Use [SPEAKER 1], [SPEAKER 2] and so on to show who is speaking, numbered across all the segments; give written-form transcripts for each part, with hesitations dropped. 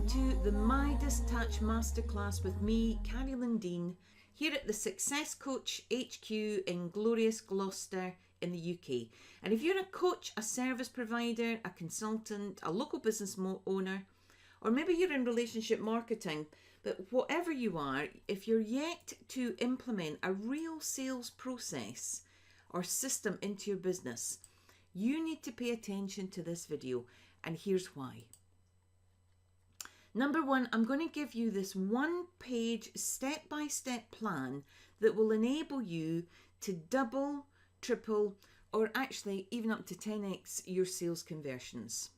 [SPEAKER 1] Welcome to the Midas Touch Masterclass with me, Carie here at the Success Coach HQ in glorious Gloucester in the UK. And if you're a coach, a service provider, a consultant, a local business owner, or maybe you're in relationship marketing, but whatever you are, if you're yet to implement a real sales process or system into your business, you need to pay attention to this video, and here's why. Number one, I'm going to give you this one-page step-by-step plan that will enable you to double, triple, or actually even up to 10x your sales conversions.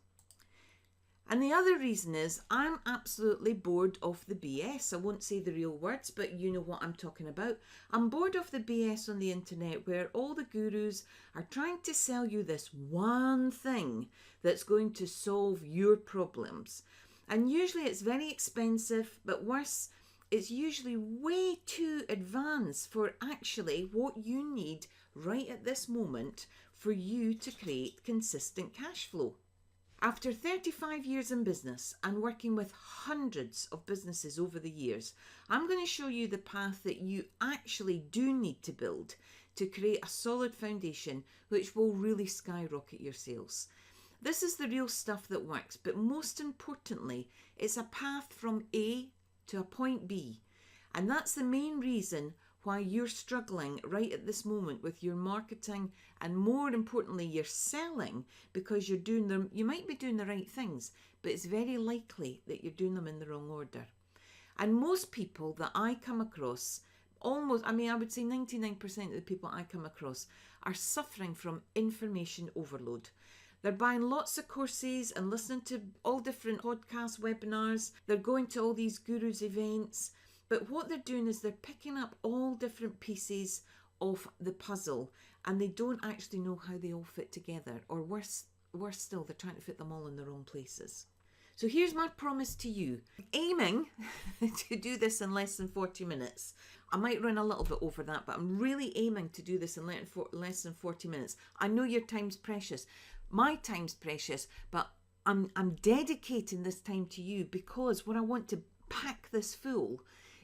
[SPEAKER 1] And the other reason is I'm absolutely bored of the BS. I won't say the real words, but you know what I'm talking about. I'm bored of the BS on the internet where all the gurus are trying to sell you this one thing that's going to solve your problems. And usually it's very expensive, but worse, it's usually way too advanced for actually what you need right at this moment for you to create consistent cash flow. After 35 years in business and working with hundreds of businesses over the years, I'm going to show you the path that you actually do need to build to create a solid foundation which will really skyrocket your sales. This is the real stuff that works, but most importantly, it's a path from A to a point B. And that's the main reason why you're struggling right at this moment with your marketing and more importantly, your selling, because you might be doing the right things, but it's very likely that you're doing them in the wrong order. And most people that I come across, I would say 99% of the people I come across are suffering from information overload. They're buying lots of courses and listening to all different podcasts, webinars. They're going to all these gurus events. But what they're doing is they're picking up all different pieces of the puzzle and they don't actually know how they all fit together. Or worse still, they're trying to fit them all in the wrong places. So here's my promise to you. Aiming to do this in less than 40 minutes. I might run a little bit over that, but I'm really aiming to do this in less than 40 minutes. I know your time's precious. My time's precious, but I'm dedicating this time to you because what I want to pack this full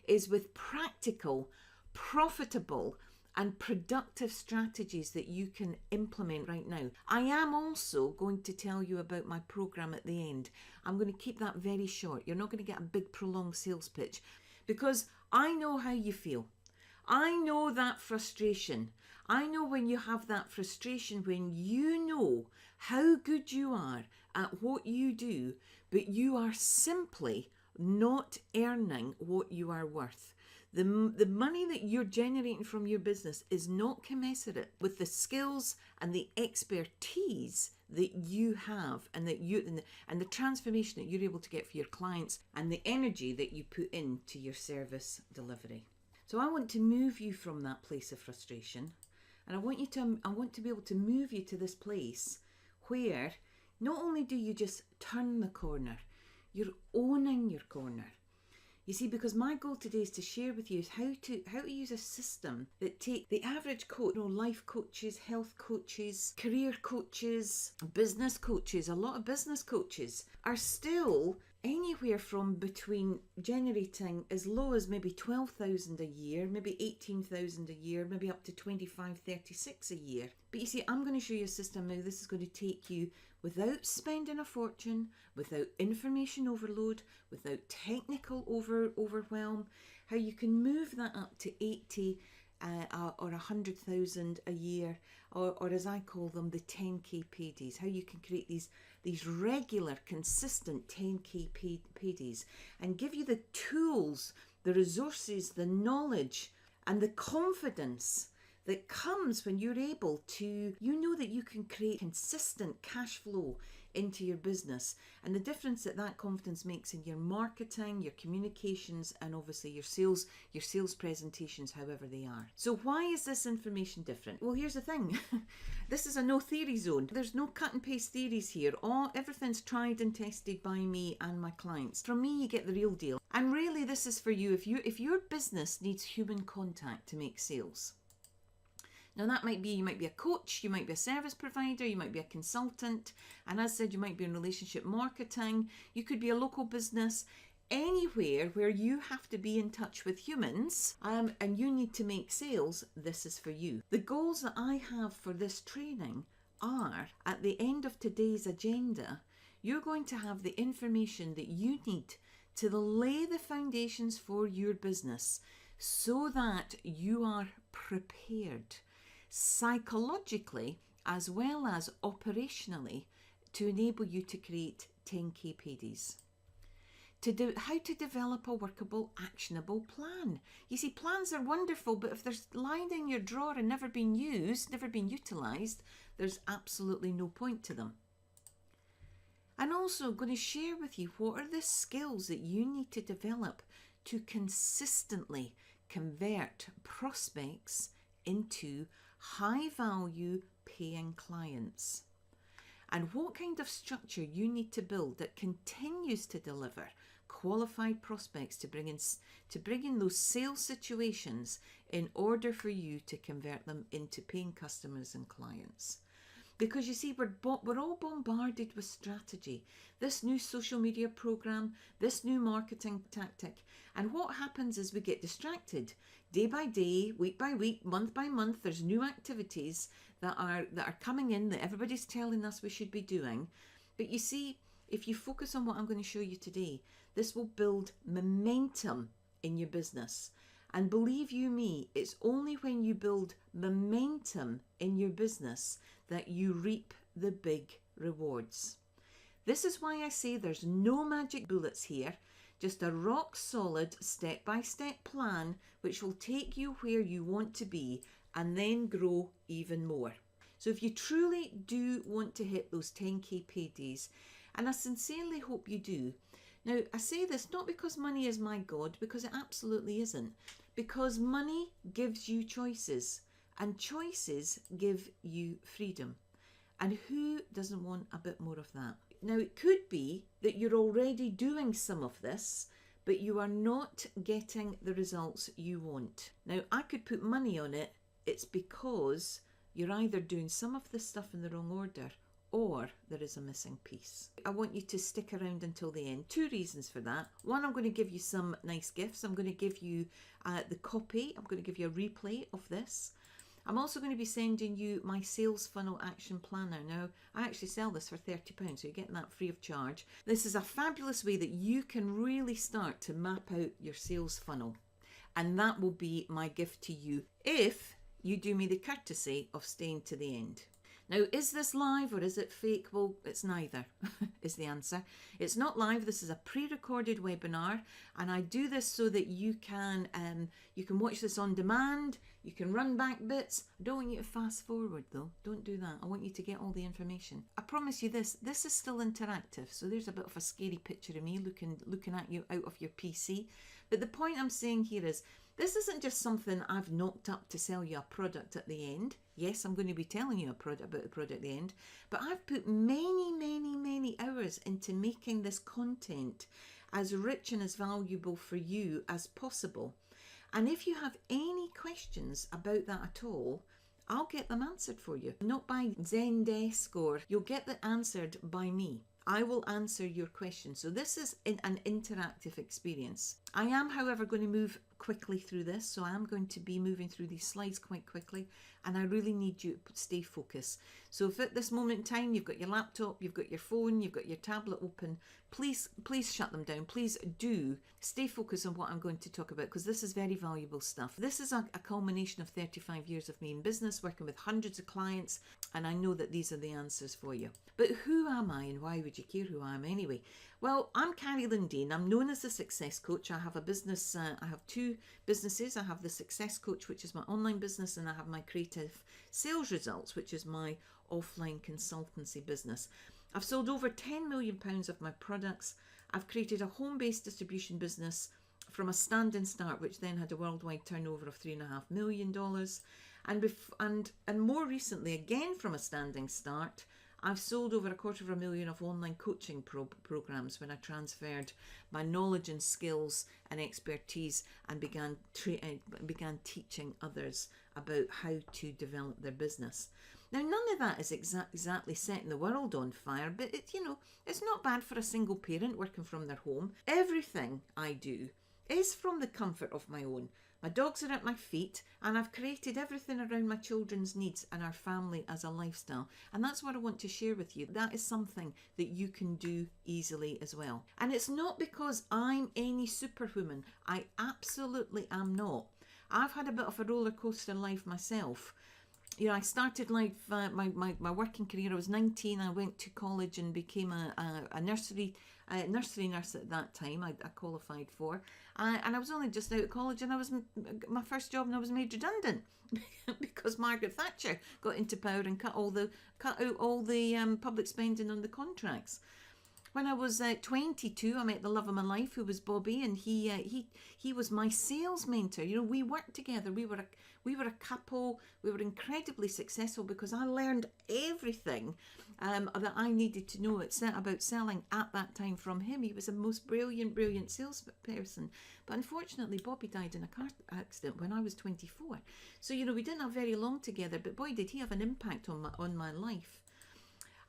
[SPEAKER 1] is with practical, profitable, and productive strategies that you can implement right now. I am also going to tell you about my program at the end. I'm going to keep that very short. You're not going to get a big prolonged sales pitch because I know how you feel. I know that frustration. I know when you have that frustration when you know how good you are at what you do, but you are simply not earning what you are worth. The money that you're generating from your business is not commensurate with the skills and the expertise that you have and the transformation that you're able to get for your clients and the energy that you put into your service delivery. So I want to move you from that place of frustration, and I want to be able to move you to this place where not only do you just turn the corner, you're owning your corner. You see, because my goal today is to share with you is how to use a system that take the average coach, life coaches, health coaches, career coaches, business coaches. A lot of business coaches are still anywhere from between generating as low as maybe 12,000 a year, maybe 18,000 a year, maybe up to 25, 36 a year. But you see, I'm going to show you a system now. This is going to take you without spending a fortune, without information overload, without technical overwhelm, how you can move that up to 80 or 100,000 a year, or as I call them, the 10k paydays, how you can create these regular, consistent 10k paydays and give you the tools, the resources, the knowledge and the confidence that comes when you're able to, that you can create consistent cash flow into your business, and the difference that confidence makes in your marketing, your communications, and obviously your sales presentations, however they are. So why is this information different? Well, here's the thing. This is a no theory zone. There's no cut and paste theories here. Everything's tried and tested by me and my clients. From me, you get the real deal. And really, this is for you if your business needs human contact to make sales. Now that might be, you might be a coach, you might be a service provider, you might be a consultant, and as I said, you might be in relationship marketing, you could be a local business, anywhere where you have to be in touch with humans and you need to make sales, this is for you. The goals that I have for this training are, at the end of today's agenda, you're going to have the information that you need to lay the foundations for your business so that you are prepared psychologically as well as operationally to enable you to create 10K paydays. How to develop a workable, actionable plan. You see, plans are wonderful, but if they're lying in your drawer and never been used, never been utilised, there's absolutely no point to them. And also, I'm going to share with you what are the skills that you need to develop to consistently convert prospects into high-value paying clients. And what kind of structure you need to build that continues to deliver qualified prospects to bring in those sales situations in order for you to convert them into paying customers and clients. Because you see, we're all bombarded with strategy, this new social media program, this new marketing tactic. And what happens is we get distracted. Day by day, week by week, month by month, there's new activities that are coming in that everybody's telling us we should be doing. But you see, if you focus on what I'm going to show you today, this will build momentum in your business. And believe you me, it's only when you build momentum in your business that you reap the big rewards. This is why I say there's no magic bullets here, just a rock solid step-by-step plan which will take you where you want to be and then grow even more. So if you truly do want to hit those 10K paydays, and I sincerely hope you do. Now, I say this not because money is my God, because it absolutely isn't. Because money gives you choices, and choices give you freedom. And who doesn't want a bit more of that? Now, it could be that you're already doing some of this, but you are not getting the results you want. Now, I could put money on it. It's because you're either doing some of this stuff in the wrong order, or there is a missing piece. I want you to stick around until the end. Two reasons for that. One, I'm going to give you some nice gifts. I'm going to give you the copy. I'm going to give you a replay of this. I'm also going to be sending you my sales funnel action planner. Now, I actually sell this for £30, so you're getting that free of charge. This is a fabulous way that you can really start to map out your sales funnel. And that will be my gift to you if you do me the courtesy of staying to the end. Now, is this live or is it fake? Well, it's neither, is the answer. It's not live. This is a pre-recorded webinar, and I do this so that you can watch this on demand. You can run back bits. I don't want you to fast forward, though. Don't do that. I want you to get all the information. I promise you this is still interactive. So there's a bit of a scary picture of me looking at you out of your PC. But the point I'm saying here is, this isn't just something I've knocked up to sell you a product at the end. Yes, I'm going to be telling you about the product at the end, but I've put many hours into making this content as rich and as valuable for you as possible. And if you have any questions about that at all, I'll get them answered for you. Not by Zendesk, or you'll get them answered by me. I will answer your questions. So this is an interactive experience. I am, however, going to move quickly through this. So I am going to be moving through these slides quite quickly, and I really need you to stay focused. So if at this moment in time you've got your laptop, you've got your phone, you've got your tablet open, please shut them down. Please do stay focused on what I'm going to talk about, because this is very valuable stuff. This is a culmination of 35 years of me in business, working with hundreds of clients, and I know that these are the answers for you. But who am I, and why would you care who I am anyway? Well, I'm Carie Lindane. I'm known as a success coach. I have a business, I have two businesses. I have the Success Coach, which is my online business, and I have my Creative Sales Results, which is my offline consultancy business. I've sold over £10 million of my products. I've created a home-based distribution business from a standing start, which then had a worldwide turnover of $3.5 million. And more recently, again from a standing start, I've sold over $250,000 of online coaching programs when I transferred my knowledge and skills and expertise and began teaching others about how to develop their business. Now, none of that is exactly setting the world on fire, but it's not bad for a single parent working from their home. Everything I do is from the comfort of my own. My dogs are at my feet, and I've created everything around my children's needs and our family as a lifestyle. And that's what I want to share with you. That is something that you can do easily as well. And it's not because I'm any superwoman. I absolutely am not. I've had a bit of a roller coaster life myself. I started life, my working career. I was 19. I went to college and became a nursery nurse at that time. I qualified for, and I was only just out of college, and I was my first job, and I was made redundant because Margaret Thatcher got into power and cut out all the public spending on the contracts. When I was 22, I met the love of my life, who was Bobby, and he was my sales mentor. We worked together. We were a couple. We were incredibly successful because I learned everything that I needed to know about selling at that time from him. He was a most brilliant salesperson. But unfortunately, Bobby died in a car accident when I was 24. So, we didn't have very long together, but boy, did he have an impact on my life.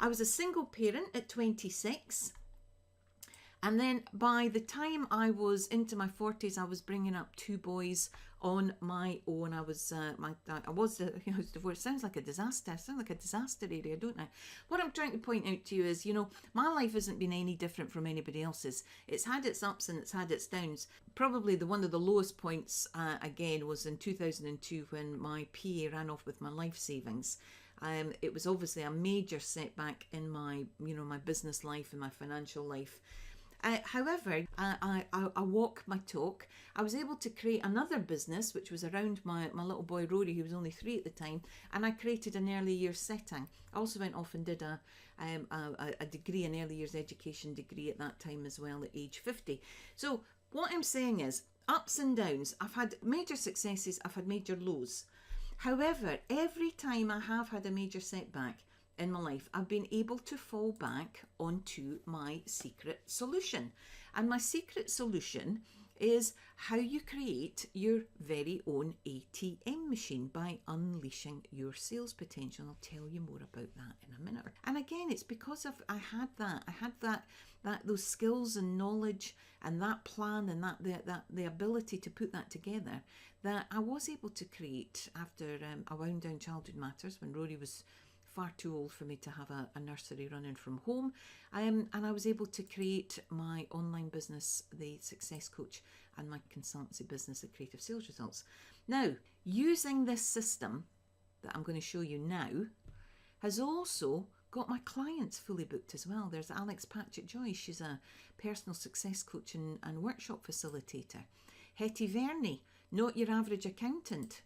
[SPEAKER 1] I was a single parent at 26, and then by the time I was into my 40s, I was bringing up 2 boys on my own. I was divorced. Sounds like a disaster. Sounds like a disaster area, don't I? What I'm trying to point out to you is, my life hasn't been any different from anybody else's. It's had its ups and it's had its downs. Probably one of the lowest points again was in 2002 when my PA ran off with my life savings. It was obviously a major setback in my business life and my financial life. However, I walk my talk. I was able to create another business, which was around my little boy Rory, who was only 3 at the time, and I created an early years setting. I also went off and did a degree, an early years education degree at that time as well, at age 50. So what I'm saying is, ups and downs. I've had major successes. I've had major lows. However, every time I have had a major setback in my life, I've been able to fall back onto my secret solution. And my secret solution is how you create your very own ATM machine by unleashing your sales potential. I'll tell you more about that in a minute. And again, it's because I had those skills and knowledge and that plan and the ability to put that together, that I was able to create after I wound down Childhood Matters when Rory was far too old for me to have a nursery running from home, and I was able to create my online business, The Success Coach, and my consultancy business, The Creative Sales Results. Now, using this system that I'm going to show you now has also got my clients fully booked as well. There's Alex Patchett-Joy. She's a personal success coach and workshop facilitator. Hetty Verney, not your average accountant.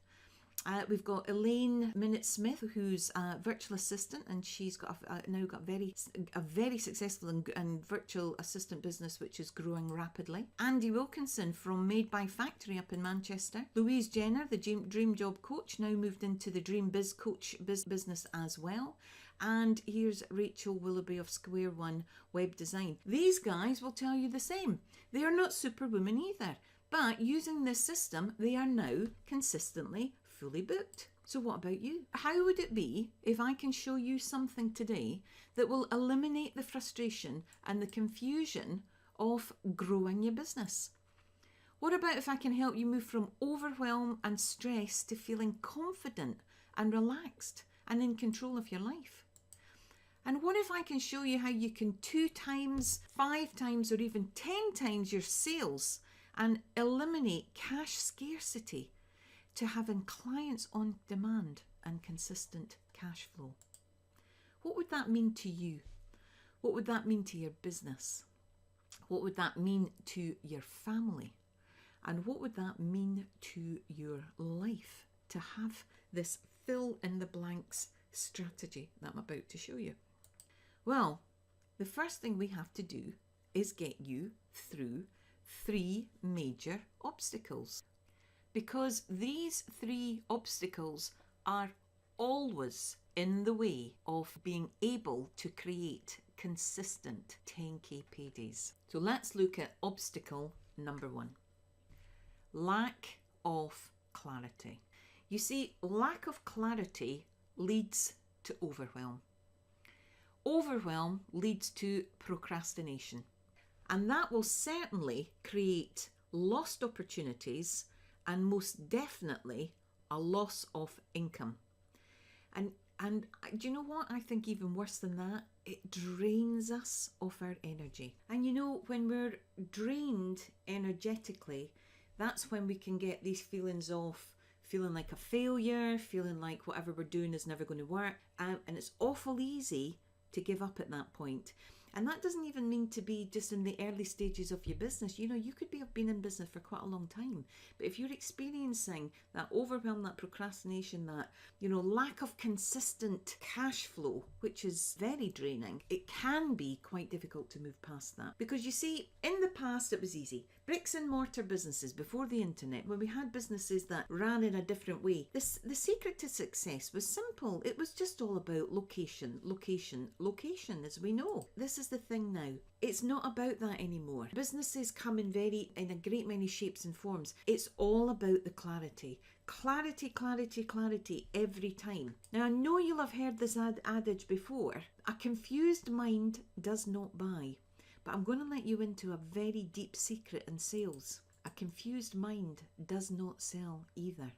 [SPEAKER 1] We've got Elaine Minute-Smith, who's a virtual assistant, and she's got now got a very successful and virtual assistant business which is growing rapidly. Andy Wilkinson from Made by Factory up in Manchester. Louise Jenner, the Dream Job Coach, now moved into the Dream Biz Coach business as well. And here's Rachel Willoughby of Square One Web Design. These guys will tell you the same. They are not superwomen either, but using this system, they are now consistently fully booked. So what about you? How would it be if I can show you something today that will eliminate the frustration and the confusion of growing your business? What about if I can help you move from overwhelm and stress to feeling confident and relaxed and in control of your life? And what if I can show you how you can 2 times, 5 times, or even 10 times your sales and eliminate cash scarcity to having clients on demand and consistent cash flow? What would that mean to you? What would that mean to your business? What would that mean to your family? And what would that mean to your life to have this fill in the blanks strategy that I'm about to show you? Well, the first thing we have to do is get you through 3 major obstacles. Because these 3 obstacles are always in the way of being able to create consistent 10k paydays. So let's look at obstacle number 1. Lack of clarity. You see, lack of clarity leads to overwhelm. Overwhelm leads to procrastination. And that will certainly create lost opportunities and most definitely a loss of income. And do you know what? I think even worse than that, it drains us of our energy. And you know, when we're drained energetically, that's when we can get these feelings of feeling like a failure, feeling like whatever we're doing is never going to work. And it's awful easy to give up at that point. And that doesn't even mean to be just in the early stages of your business. You know, you could have been in business for quite a long time. But if you're experiencing that overwhelm, that procrastination, that, you know, lack of consistent cash flow, which is very draining, it can be quite difficult to move past that. Because you see, in the past it was easy. Bricks and mortar businesses before the internet, when we had businesses that ran in a different way, the secret to success was simple. It was just all about location, location, location, as we know. This is the thing now. It's not about that anymore. Businesses come in a great many shapes and forms. It's all about the clarity. Clarity, clarity, clarity every time. Now, I know you'll have heard this adage before. A confused mind does not buy. But I'm going to let you into a very deep secret in sales. A confused mind does not sell either.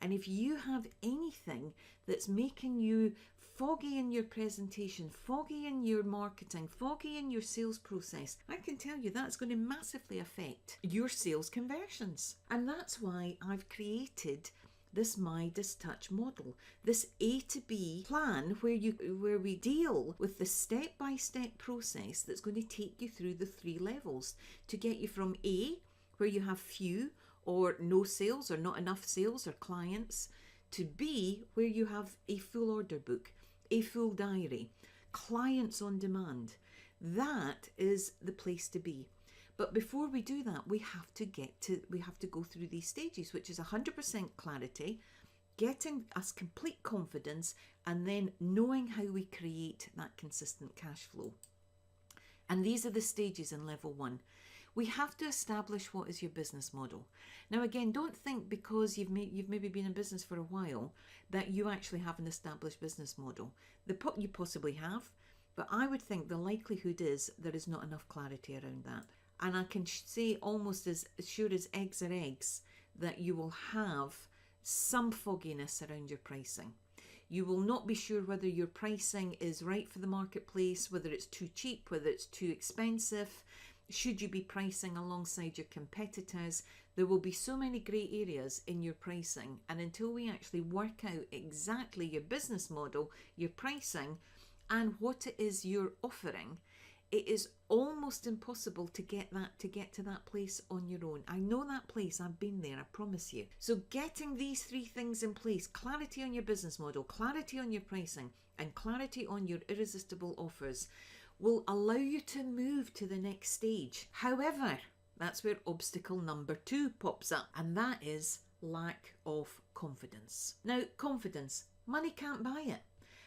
[SPEAKER 1] And if you have anything that's making you foggy in your presentation, foggy in your marketing, foggy in your sales process, I can tell you that's going to massively affect your sales conversions. And that's why I've created this Midas touch model, this A to B plan where we deal with the step-by-step process that's going to take you through the 3 levels to get you from A, where you have few or no sales or not enough sales or clients, to B, where you have a full order book, a full diary, clients on demand. That is the place to be. But before we do that, we have to go through these stages, which is 100% clarity, getting us complete confidence, and then knowing how we create that consistent cash flow. And these are the stages in level 1. We have to establish what is your business model. Now, again, don't think because you've maybe been in business for a while that you actually have an established business model. You possibly have, but I would think the likelihood is there is not enough clarity around that. And I can say almost as sure as eggs are eggs that you will have some fogginess around your pricing. You will not be sure whether your pricing is right for the marketplace, whether it's too cheap, whether it's too expensive. Should you be pricing alongside your competitors? There will be so many grey areas in your pricing. And until we actually work out exactly your business model, your pricing, and what it is you're offering, it is almost impossible to get to that place on your own. I know that place, I've been there, I promise you. So getting these 3 things in place, clarity on your business model, clarity on your pricing, and clarity on your irresistible offers, will allow you to move to the next stage. However, that's where obstacle number 2 pops up, and that is lack of confidence. Now, confidence, money can't buy it.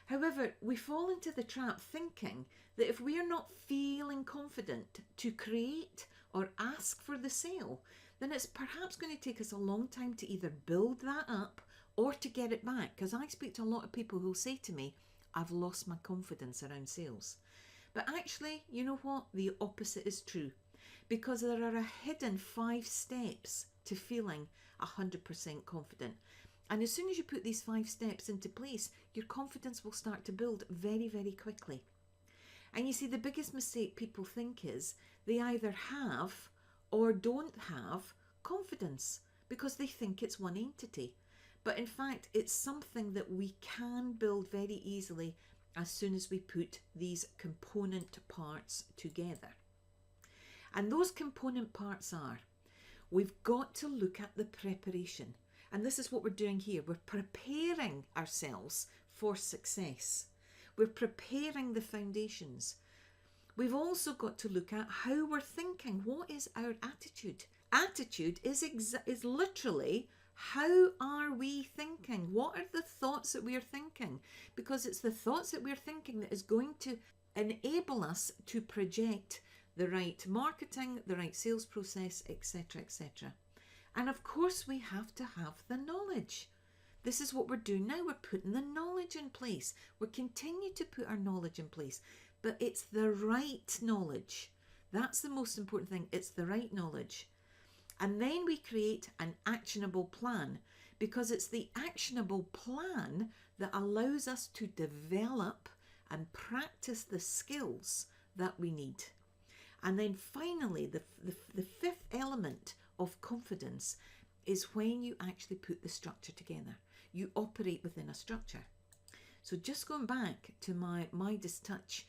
[SPEAKER 1] However, we fall into the trap thinking that if we are not feeling confident to create or ask for the sale, then it's perhaps going to take us a long time to either build that up or to get it back. Because I speak to a lot of people who say to me, I've lost my confidence around sales. But actually, you know what? The opposite is true. Because there are a hidden 5 steps to feeling 100% confident. And as soon as you put these 5 steps into place, your confidence will start to build very, very quickly. And you see, the biggest mistake people think is they either have or don't have confidence because they think it's one entity. But in fact, it's something that we can build very easily as soon as we put these component parts together. And those component parts are, we've got to look at the preparation. And this is what we're doing here. We're preparing ourselves for success. We're preparing the foundations. We've also got to look at how we're thinking. What is our attitude? Attitude is literally How are we thinking? What are the thoughts that we are thinking? Because it's the thoughts that we're thinking that is going to enable us to project the right marketing, the right sales process, etc., etc. And of course, we have to have the knowledge. This is what we're doing now. We're putting the knowledge in place. We're continuing to put our knowledge in place, but it's the right knowledge. That's the most important thing. It's the right knowledge. And then we create an actionable plan, because it's the actionable plan that allows us to develop and practice the skills that we need. And then finally, the fifth element of confidence is when you actually put the structure together. You operate within a structure. So just going back to my Midas Touch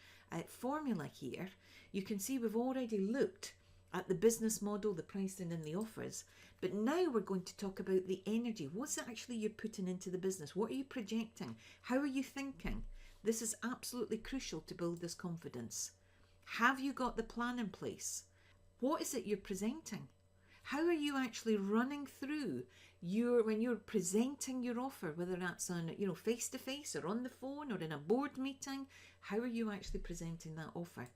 [SPEAKER 1] formula here, you can see we've already looked at the business model, the pricing and the offers. But now we're going to talk about the energy. What's it actually you're putting into the business? What are you projecting? How are you thinking? This is absolutely crucial to build this confidence. Have you got the plan in place? What is it you're presenting? How are you actually running through when you're presenting your offer, whether that's on, face to face or on the phone or in a board meeting? How are you actually presenting that offer?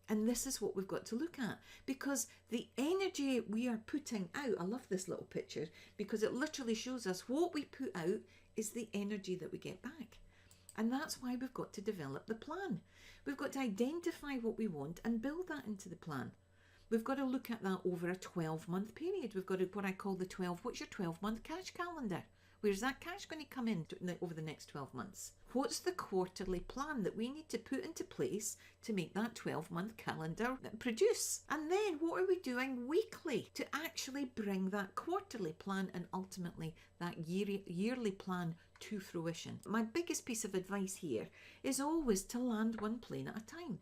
[SPEAKER 1] And this is what we've got to look at, because the energy we are putting out, I love this little picture because it literally shows us what we put out is the energy that we get back. And that's why we've got to develop the plan. We've got to identify what we want and build that into the plan. We've got to look at that over a 12-month period. We've got to, what I call what's your 12-month cash calendar? Where's that cash going to come in over the next 12 months? What's the quarterly plan that we need to put into place to make that 12-month calendar produce? And then what are we doing weekly to actually bring that quarterly plan and ultimately that yearly plan to fruition? My biggest piece of advice here is always to land one plane at a time.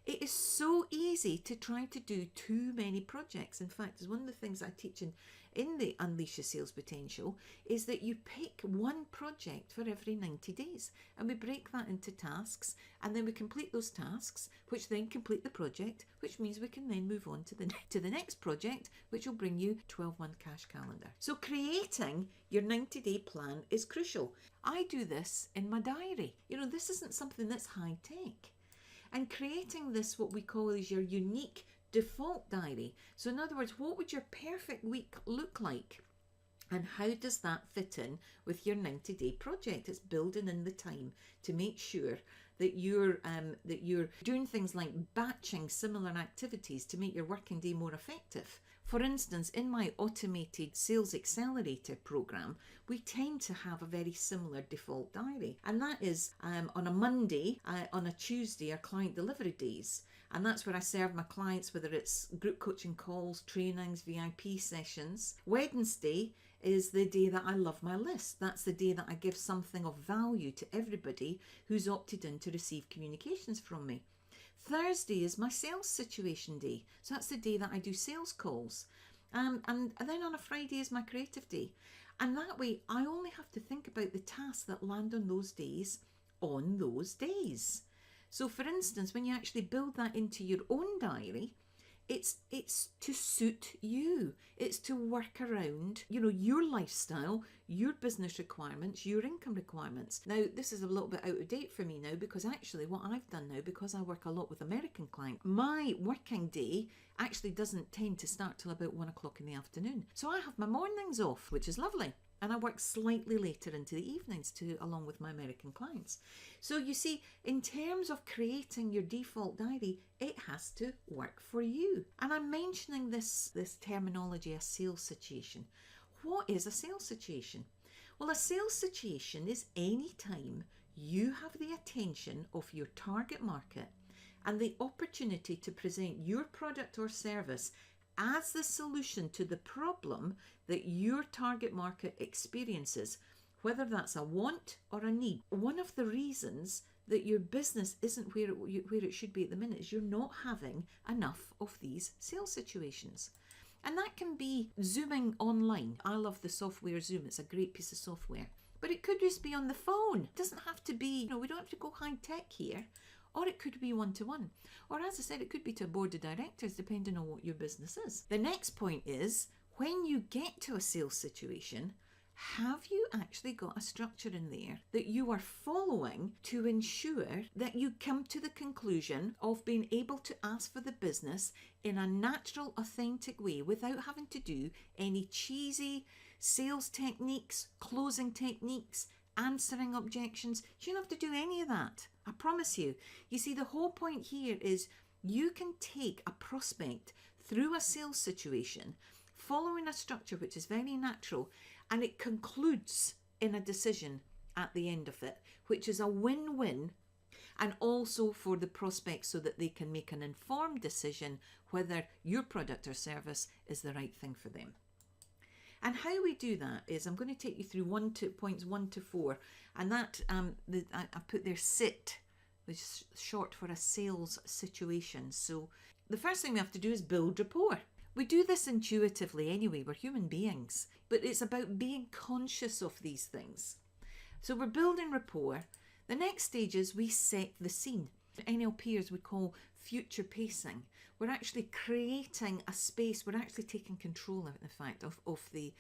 [SPEAKER 1] It is so easy to try to do too many projects. In fact, it's one of the things I teach in the Unleash Your Sales Potential is that you pick one project for every 90 days and we break that into tasks, and then we complete those tasks, which then complete the project, which means we can then move on to the next project, which will bring you 12-month cash calendar. So creating your 90-day plan is crucial. I do this in my diary. This isn't something that's high tech. And creating this, what we call is your unique default diary. So in other words, what would your perfect week look like? And how does that fit in with your 90-day project? It's building in the time to make sure that you're doing things like batching similar activities to make your working day more effective. For instance, in my automated sales accelerator program, we tend to have a very similar default diary. And that is on a Monday, on a Tuesday are client delivery days. And that's where I serve my clients, whether it's group coaching calls, trainings, VIP sessions. Wednesday is the day that I love my list. That's the day that I give something of value to everybody who's opted in to receive communications from me. Thursday is my sales situation day. So that's the day that I do sales calls. And then on a Friday is my creative day. And that way, I only have to think about the tasks that land on those days. So for instance, when you actually build that into your own diary, it's to suit you. It's to work around, your lifestyle, your business requirements, your income requirements. Now, this is a little bit out of date for me now, because actually what I've done now, because I work a lot with American clients, my working day actually doesn't tend to start till about 1 o'clock in the afternoon. So I have my mornings off, which is lovely. And I work slightly later into the evenings along with my American clients. So you see, in terms of creating your default diary, it has to work for you. And I'm mentioning this terminology, a sales situation. What is a sales situation? Well, a sales situation is any time you have the attention of your target market and the opportunity to present your product or service as the solution to the problem that your target market experiences, whether that's a want or a need. One of the reasons that your business isn't where it should be at the minute is you're not having enough of these sales situations. And that can be Zooming online. I love the software Zoom. It's a great piece of software. But it could just be on the phone. It doesn't have to be, we don't have to go high tech here. Or it could be one-to-one. Or as I said, it could be to a board of directors, depending on what your business is. The next point is, when you get to a sales situation, have you actually got a structure in there that you are following to ensure that you come to the conclusion of being able to ask for the business in a natural, authentic way without having to do any cheesy sales techniques, closing techniques, answering objections? You don't have to do any of that. I promise you. You see, the whole point here is you can take a prospect through a sales situation following a structure which is very natural, and it concludes in a decision at the end of it, which is a win-win, and also for the prospect so that they can make an informed decision whether your product or service is the right thing for them. And how we do that is, I'm going to take you through points 1 to 4, and that I put there SIT, which is short for a sales situation. So the first thing we have to do is build rapport. We do this intuitively anyway, we're human beings, but it's about being conscious of these things. So we're building rapport. The next stage is we set the scene. NLPers would call future pacing. We're actually creating a space, we're actually taking control, in fact, of the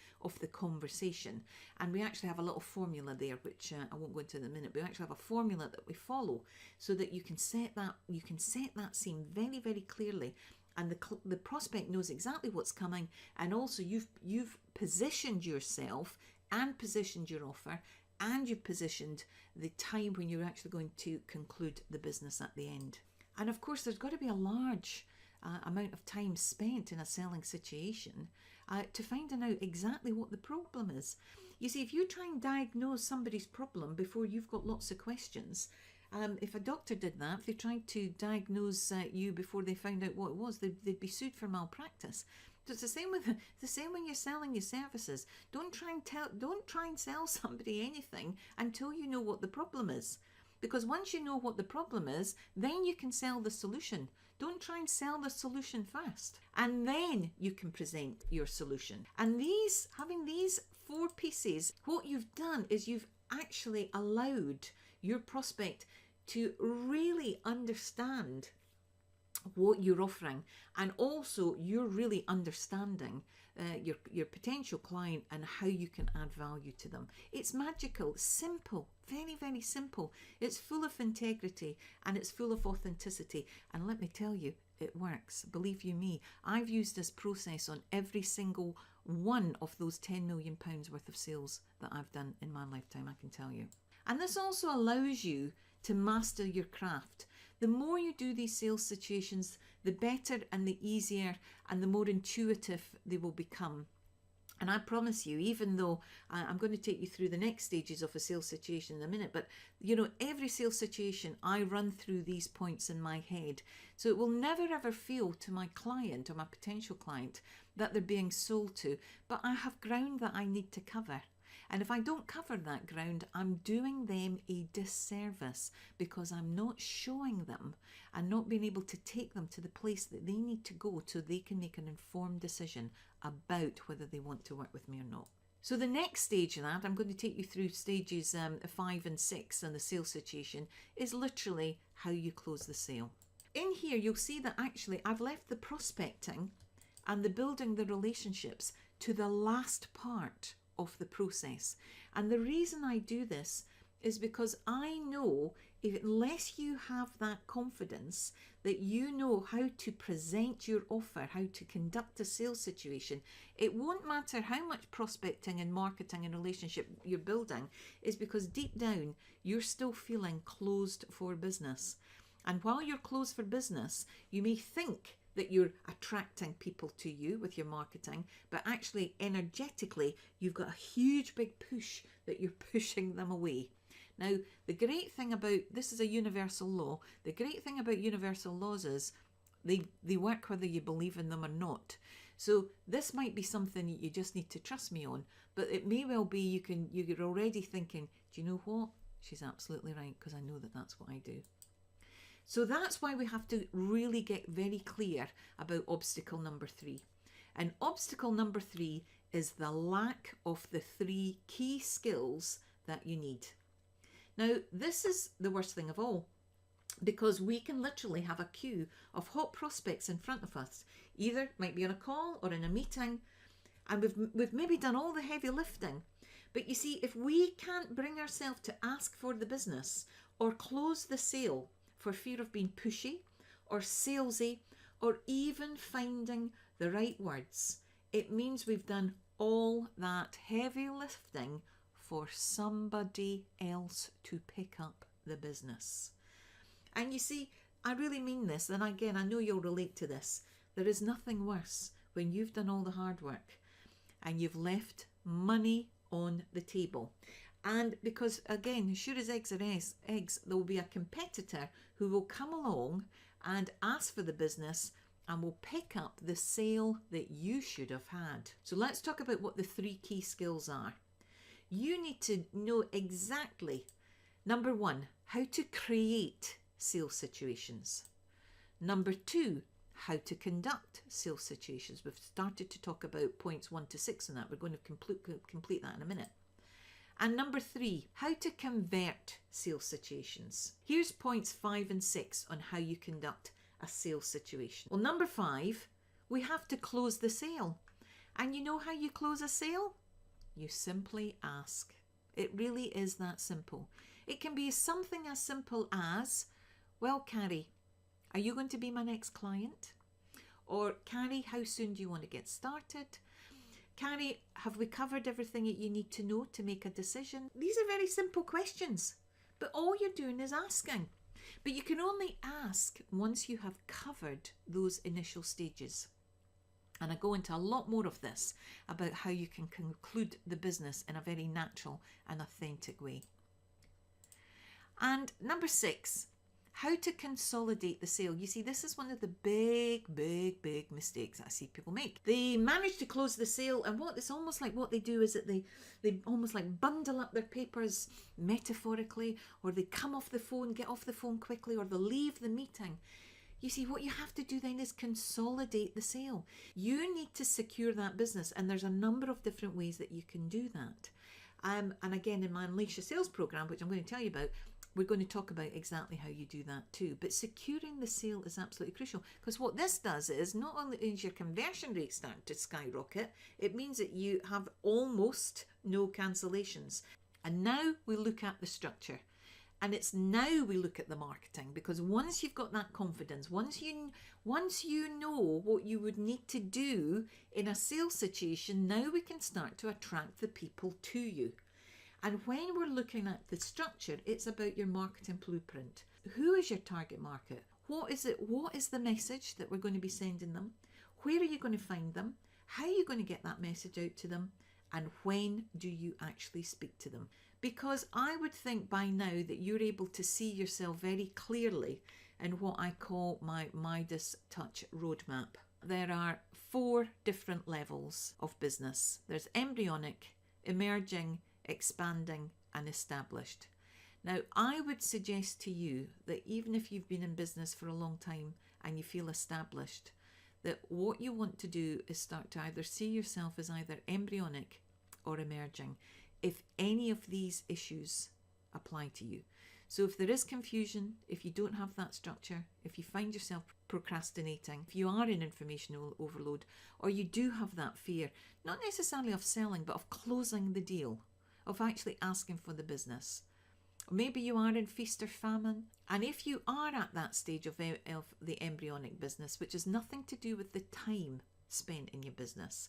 [SPEAKER 1] conversation. And we actually have a little formula there, which I won't go into in a minute, but we actually have a formula that we follow so that you can set that scene very, very clearly. And the prospect knows exactly what's coming, and also you've positioned yourself and positioned your offer, and you've positioned the time when you're actually going to conclude the business at the end. And of course, there's got to be a large amount of time spent in a selling situation to finding out exactly what the problem is. You see, if you try and diagnose somebody's problem before you've got lots of questions, if a doctor did that, if they tried to diagnose you before they found out what it was, they'd be sued for malpractice. So it's the same when you're selling your services. Don't try and sell somebody anything until you know what the problem is. Because once you know what the problem is, then you can sell the solution. Don't try and sell the solution first, and then you can present your solution. And having these 4 pieces, what you've done is you've actually allowed your prospect to really understand what you're offering, and also you're really understanding your potential client and how you can add value to them. It's magical, simple, very, very simple. It's full of integrity and it's full of authenticity, and let me tell you, it works. Believe you me, I've used this process on every single one of those £10 million worth of sales that I've done in my lifetime, I can tell you. And this also allows you to master your craft. The more you do these sales situations, the better and the easier and the more intuitive they will become. And I promise you, even though I'm going to take you through the next stages of a sales situation in a minute, but you know, every sales situation I run through these points in my head. So it will never ever feel to my client or my potential client that they're being sold to, but I have ground that I need to cover. And if I don't cover that ground, I'm doing them a disservice, because I'm not showing them and not being able to take them to the place that they need to go so they can make an informed decision about whether they want to work with me or not. So the next stage of that, I'm going to take you through stages 5 and 6 in the sales situation, is literally how you close the sale. In here, you'll see that actually I've left the prospecting and the building the relationships to the last part of the process. And the reason I do this is because I know unless you have that confidence that you know how to present your offer, how to conduct a sales situation, it won't matter how much prospecting and marketing and relationship you're building, is because deep down you're still feeling closed for business. And while you're closed for business, you may think that you're attracting people to you with your marketing, but actually energetically you've got a huge big push that you're pushing them away. Now, the great thing about, this is a universal law, the great thing about universal laws is they work whether you believe in them or not. So this might be something you just need to trust me on, but it may well be you're already thinking, do you know what? She's absolutely right, because I know that that's what I do. So that's why we have to really get very clear about obstacle number 3. And obstacle number 3 is the lack of the 3 key skills that you need. Now, this is the worst thing of all, because we can literally have a queue of hot prospects in front of us. Either might be on a call or in a meeting, and we've maybe done all the heavy lifting, But you see, if we can't bring ourselves to ask for the business or close the sale for fear of being pushy or salesy or even finding the right words, it means we've done all that heavy lifting for somebody else to pick up the business. And you see, I really mean this, and again, I know you'll relate to this. There is nothing worse when you've done all the hard work and you've left money on the table. And because, again, sure as eggs are eggs, there will be a competitor who will come along and ask for the business and will pick up the sale that you should have had. So let's talk about what the 3 key skills are. You need to know exactly, number 1, how to create sales situations. Number 2, how to conduct sales situations. We've started to talk about points 1 to 6 on that. We're going to complete that in a minute. And number 3, how to convert sales situations. Here's points 5 and 6 on how you conduct a sales situation. Well, number 5, we have to close the sale. And you know how you close a sale? You simply ask. It really is that simple. It can be something as simple as, well, Carie, are you going to be my next client? Or, Carie, how soon do you want to get started? Carie, have we covered everything that you need to know to make a decision? These are very simple questions, but all you're doing is asking. But you can only ask once you have covered those initial stages. And I go into a lot more of this about how you can conclude the business in a very natural and authentic way. And number 6, how to consolidate the sale. You see, this is one of the big mistakes I see people make. They manage to close the sale, and it's almost like what they do is that they almost like bundle up their papers metaphorically, or they come off the phone, get off the phone quickly, or they leave the meeting. You see, what you have to do then is consolidate the sale. You need to secure that business, and there's a number of different ways that you can do that. And again, in my Unleash Your Sales program, which I'm going to tell you about, we're going to talk about exactly how you do that too. But securing the sale is absolutely crucial, because what this does is not only is your conversion rate starting to skyrocket, it means that you have almost no cancellations. And now we look at the structure. And it's now we look at the marketing, because once you've got that confidence, once you know what you would need to do in a sales situation, now we can start to attract the people to you. And when we're looking at the structure, it's about your marketing blueprint. Who is your target market? What is it? What is the message that we're going to be sending them? Where are you going to find them? How are you going to get that message out to them? And when do you actually speak to them? Because I would think by now that you're able to see yourself very clearly in what I call my Midas touch roadmap. There are 4 different levels of business. There's embryonic, emerging, expanding, and established. Now, I would suggest to you that even if you've been in business for a long time and you feel established, that what you want to do is start to either see yourself as either embryonic or emerging, if any of these issues apply to you. So if there is confusion, if you don't have that structure, if you find yourself procrastinating, if you are in information overload, or you do have that fear, not necessarily of selling, but of closing the deal, of actually asking for the business. Or maybe you are in feast or famine. And if you are at that stage of the embryonic business, which has nothing to do with the time spent in your business,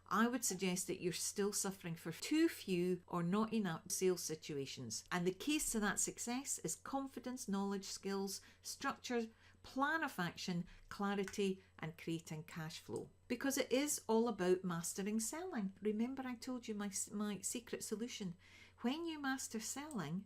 [SPEAKER 1] I would suggest that you're still suffering for too few or not enough sales situations. And the keys to that success is confidence, knowledge, skills, structure, plan of action, clarity, and creating cash flow. Because it is all about mastering selling. Remember, I told you my secret solution. When you master selling,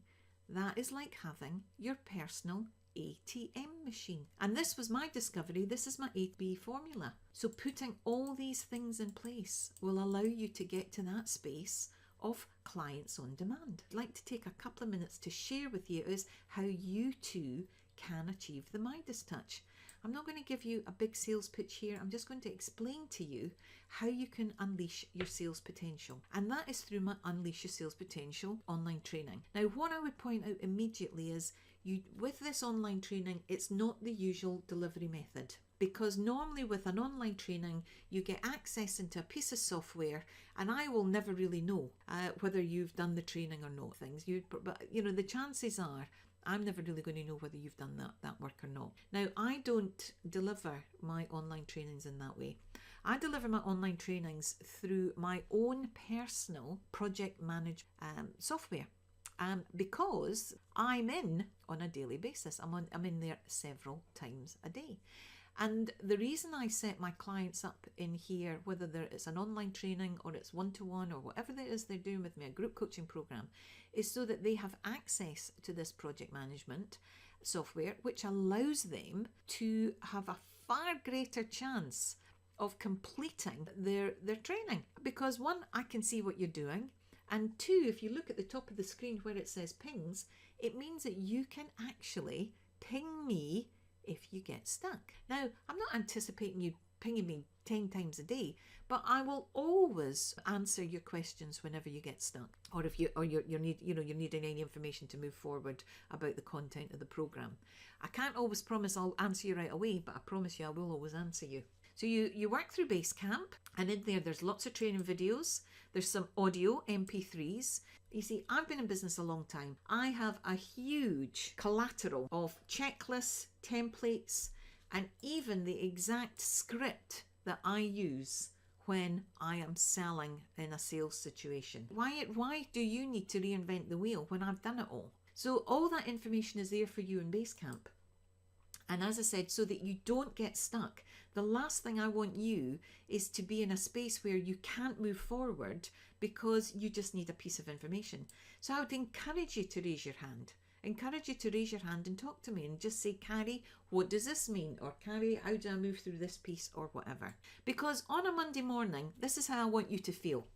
[SPEAKER 1] that is like having your personal ATM machine. And this was my discovery. This is my 8B formula. So putting all these things in place will allow you to get to that space of clients on demand. I'd like to take a couple of minutes to share with you is how you too can achieve the Midas touch. I'm not going to give you a big sales pitch here. I'm just going to explain to you how you can unleash your sales potential. And that is through my Unleash Your Sales Potential online training. Now, what I would point out immediately is with this online training, it's not the usual delivery method. Because normally with an online training, you get access into a piece of software, and I will never really know whether you've done the training or not. But the chances are I'm never really going to know whether you've done that work or not. Now, I don't deliver my online trainings in that way. I deliver my online trainings through my own personal project management software. Because I'm in on a daily basis. I'm in there several times a day. And the reason I set my clients up in here, whether it's an online training or it's one-to-one or whatever it is they're doing with me, a group coaching program, is so that they have access to this project management software, which allows them to have a far greater chance of completing their training. Because one, I can see what you're doing. And two, if you look at the top of the screen where it says pings, it means that you can actually ping me if you get stuck. Now, I'm not anticipating you pinging me 10 times a day, but I will always answer your questions whenever you get stuck, or if you're needing any information to move forward about the content of the program. I can't always promise I'll answer you right away, but I promise you I will always answer you. So you work through Basecamp, and in there's lots of training videos. There's some audio MP3s. You see, I've been in business a long time. I have a huge collateral of checklists, templates, and even the exact script that I use when I am selling in a sales situation. Why do you need to reinvent the wheel when I've done it all? So all that information is there for you in Basecamp. And as I said, so that you don't get stuck. The last thing I want you is to be in a space where you can't move forward because you just need a piece of information. So I would encourage you to raise your hand. Encourage you to raise your hand and talk to me and just say, Carie, what does this mean? Or Carie, how do I move through this piece, or whatever? Because on a Monday morning, this is how I want you to feel.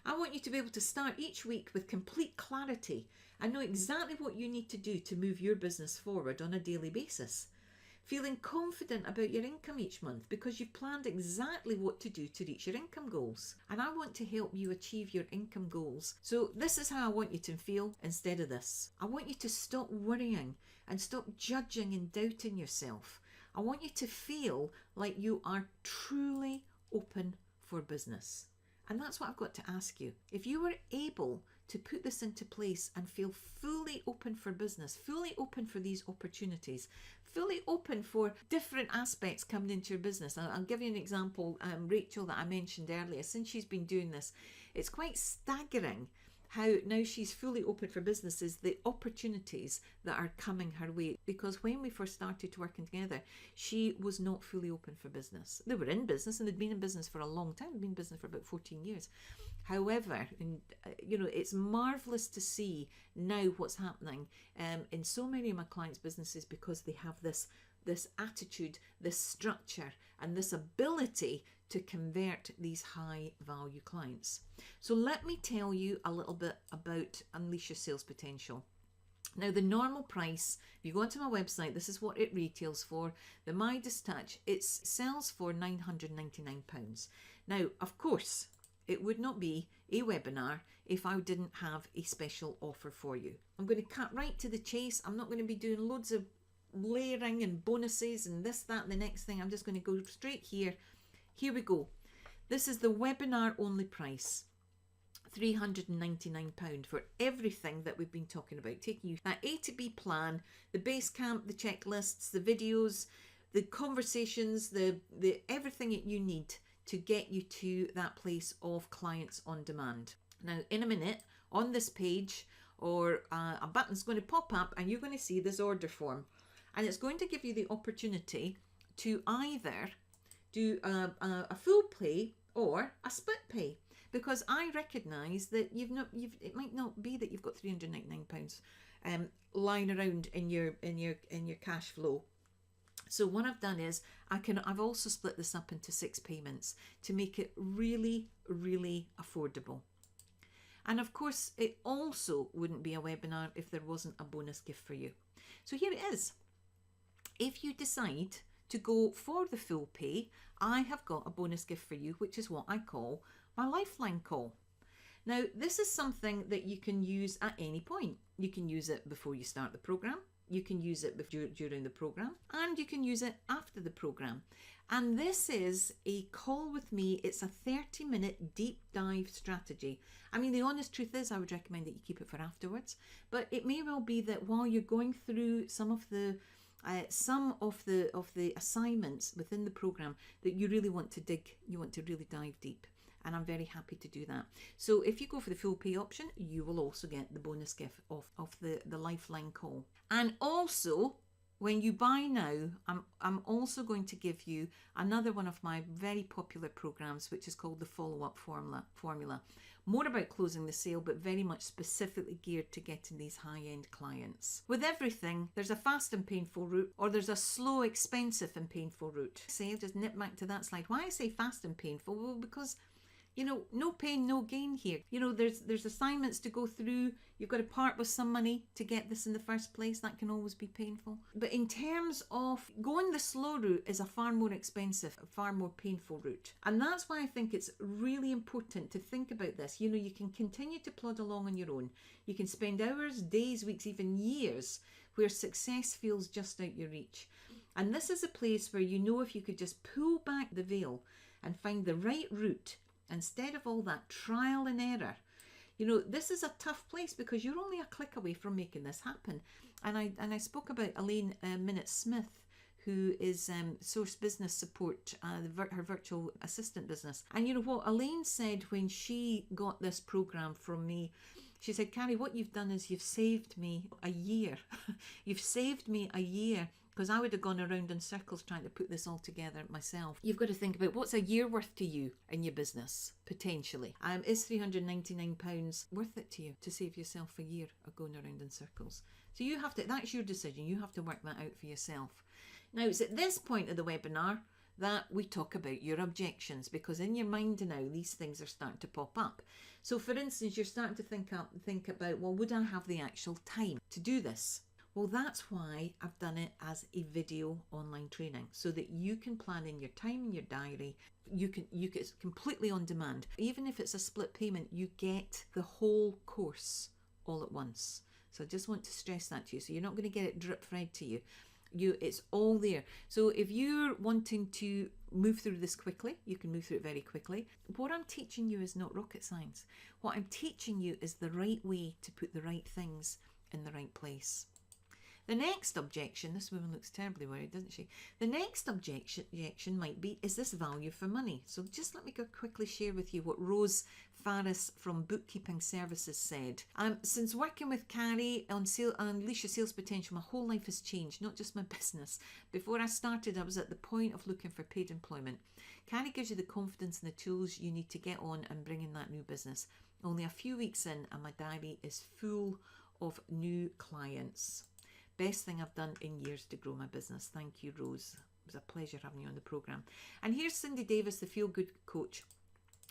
[SPEAKER 1] I want you to be able to start each week with complete clarity and know exactly what you need to do to move your business forward on a daily basis. Feeling confident about your income each month because you've planned exactly what to do to reach your income goals. And I want to help you achieve your income goals. So this is how I want you to feel instead of this. I want you to stop worrying and stop judging and doubting yourself. I want you to feel like you are truly open for business. And that's what I've got to ask you. If you were able to put this into place and feel fully open for business, fully open for these opportunities, fully open for different aspects coming into your business. I'll give you an example. Rachel, that I mentioned earlier, since she's been doing this, it's quite staggering how now she's fully open for businesses, the opportunities that are coming her way. Because when we first started working together, she was not fully open for business. They were in business and they'd been in business for a long time. They'd been in business for about 14 years. However, it's marvellous to see now what's happening in so many of my clients' businesses, because they have this attitude, this structure, and this ability to convert these high value clients. So let me tell you a little bit about Unleash Your Sales Potential. Now, the normal price, if you go onto my website, this is what it retails for. The Midas Touch, it sells for £999. Now, of course, it would not be a webinar if I didn't have a special offer for you. I'm going to cut right to the chase. I'm not going to be doing loads of layering and bonuses and this, that, and the next thing. I'm just going to go straight here. Here we go. This is the webinar only price. £399 for everything that we've been talking about, taking you that A to B plan, the Basecamp, the checklists, the videos, the conversations, the everything that you need to get you to that place of clients on demand. Now, in a minute, on this page, or a button's going to pop up and you're going to see this order form, and it's going to give you the opportunity to either do a full pay or a split pay, because I recognise that it might not be that you've got £399 lying around in your cash flow. So what I've done is I've also split this up into 6 payments to make it really, really affordable. And of course, it also wouldn't be a webinar if there wasn't a bonus gift for you. So here it is. If you decide to go for the full pay, I have got a bonus gift for you, which is what I call my lifeline call. Now, this is something that you can use at any point. You can use it before you start the program, you can use it during the program, and you can use it after the program. And this is a call with me. It's a 30-minute deep dive strategy. I mean, the honest truth is I would recommend that you keep it for afterwards, but it may well be that while you're going through some of the assignments within the program that you really want to really dive deep. And I'm very happy to do that. So if you go for the full pay option, you will also get the bonus gift of the lifeline call. And also, when you buy now, I'm also going to give you another one of my very popular programs, which is called the follow-up formula. More about closing the sale, but very much specifically geared to getting these high-end clients. With everything, there's a fast and painful route, or there's a slow, expensive and painful route. Say, just nip back to that slide. Why I say fast and painful? Well, because no pain, no gain here. There's assignments to go through. You've got to part with some money to get this in the first place. That can always be painful. But in terms of going the slow route is a far more expensive, a far more painful route. And that's why I think it's really important to think about this. You can continue to plod along on your own. You can spend hours, days, weeks, even years where success feels just out your reach. And this is a place where if you could just pull back the veil and find the right route, instead of all that trial and error. This is a tough place because you're only a click away from making this happen. And I spoke about Elaine Minute-Smith, who is Source Business Support, her virtual assistant business. And you know what Elaine said when she got this program from me? She said, Carie, what you've done is you've saved me a year. You've saved me a year, because I would have gone around in circles trying to put this all together myself. You've got to think about what's a year worth to you in your business, potentially. Is £399 worth it to you to save yourself a year of going around in circles? So that's your decision. You have to work that out for yourself. Now, it's at this point of the webinar that we talk about your objections, because in your mind now, these things are starting to pop up. So for instance, you're starting to think about, well, would I have the actual time to do this? Well, that's why I've done it as a video online training, so that you can plan in your time in your diary. It's completely on demand. Even if it's a split payment, you get the whole course all at once. So I just want to stress that to you. So you're not going to get it drip fed to you. It's all there. So if you're wanting to move through this quickly, you can move through it very quickly. What I'm teaching you is not rocket science. What I'm teaching you is the right way to put the right things in the right place. The next objection, this woman looks terribly worried, doesn't she? The next objection might be, is this value for money? So just let me go quickly share with you what Rose Faris from Bookkeeping Services said. Since working with Carie on Unleash Your Sales Potential, my whole life has changed, not just my business. Before I started, I was at the point of looking for paid employment. Carie gives you the confidence and the tools you need to get on and bring in that new business. Only a few weeks in and my diary is full of new clients. Best thing I've done in years to grow my business. Thank you, Rose. It was a pleasure having you on the program. And here's Cindy Davis, the Feel Good Coach.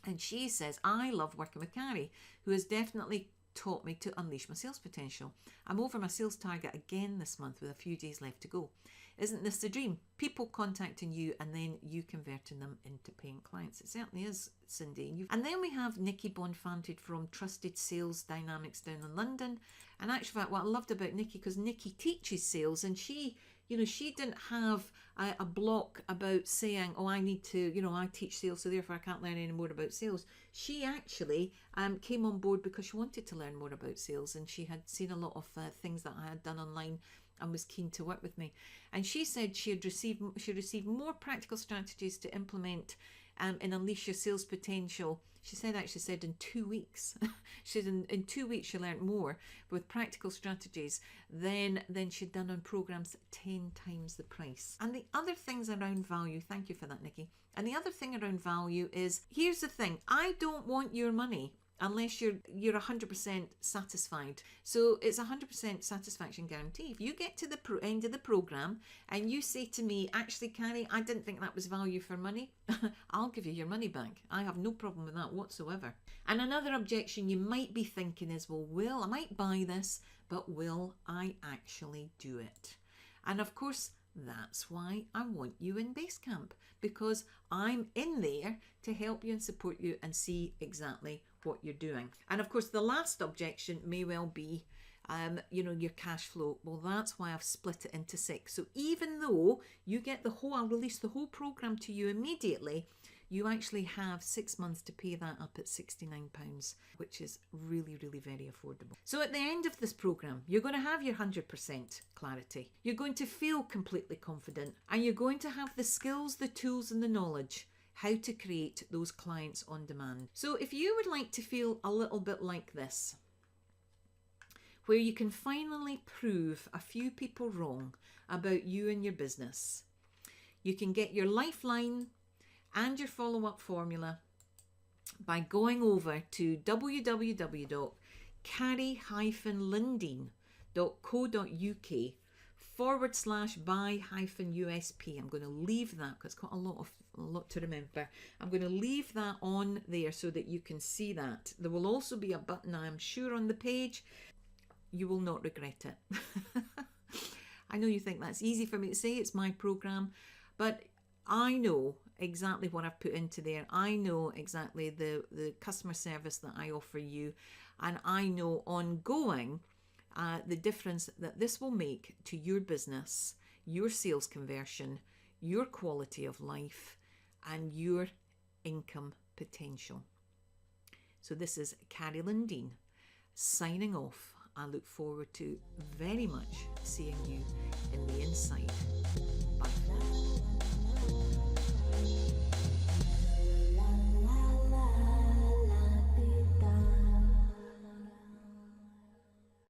[SPEAKER 1] And she says, I love working with Carie, who has definitely taught me to unleash my sales potential. I'm over my sales target again this month with a few days left to go. Isn't this the dream? People contacting you and then you converting them into paying clients. It certainly is, Cindy. And then we have Nikki Bonfanted from Trusted Sales Dynamics down in London. And actually, what I loved about Nikki, because Nikki teaches sales, and she didn't have a block about saying, oh, I need to, I teach sales, so therefore I can't learn any more about sales. She actually came on board because she wanted to learn more about sales, and she had seen a lot of things that I had done online and was keen to work with me. And she said she received more practical strategies to implement and unleash your sales potential. She said in 2 weeks. She said in 2 weeks she learned more with practical strategies than she'd done on programs 10 times the price. And the other things around value, thank you for that, Nikki. And the other thing around value is, here's the thing, I don't want your money unless you're 100% satisfied. So it's 100% satisfaction guarantee. If you get to the end of the program and you say to me, actually, Carie, I didn't think that was value for money, I'll give you your money back. I have no problem with that whatsoever. And another objection you might be thinking is, I might buy this, but will I actually do it? And of course, That's why I want you in Basecamp, because I'm in there to help you and support you and see exactly what you're doing. And of course, the last objection may well be, your cash flow. Well, that's why I've split it into 6. So even though you get I'll release the whole program to you immediately, you actually have 6 months to pay that up at £69, which is really, really very affordable. So at the end of this program, you're going to have your 100% clarity. You're going to feel completely confident, and you're going to have the skills, the tools, and the knowledge how to create those clients on demand. So if you would like to feel a little bit like this, where you can finally prove a few people wrong about you and your business, you can get your lifeline and your follow-up formula by going over to www.carie-london.co.uk/buy-USP. I'm going to leave that because it's got a lot to remember. I'm going to leave that on there so that you can see that. There will also be a button, I'm sure, on the page. You will not regret it. I know you think that's easy for me to say, it's my program, but I know exactly what I've put into there. I know exactly the customer service that I offer you, and I know ongoing the difference that this will make to your business, your sales conversion, your quality of life, and your income potential. So this is Carie Lundeen signing off. I look forward to very much seeing you in the inside.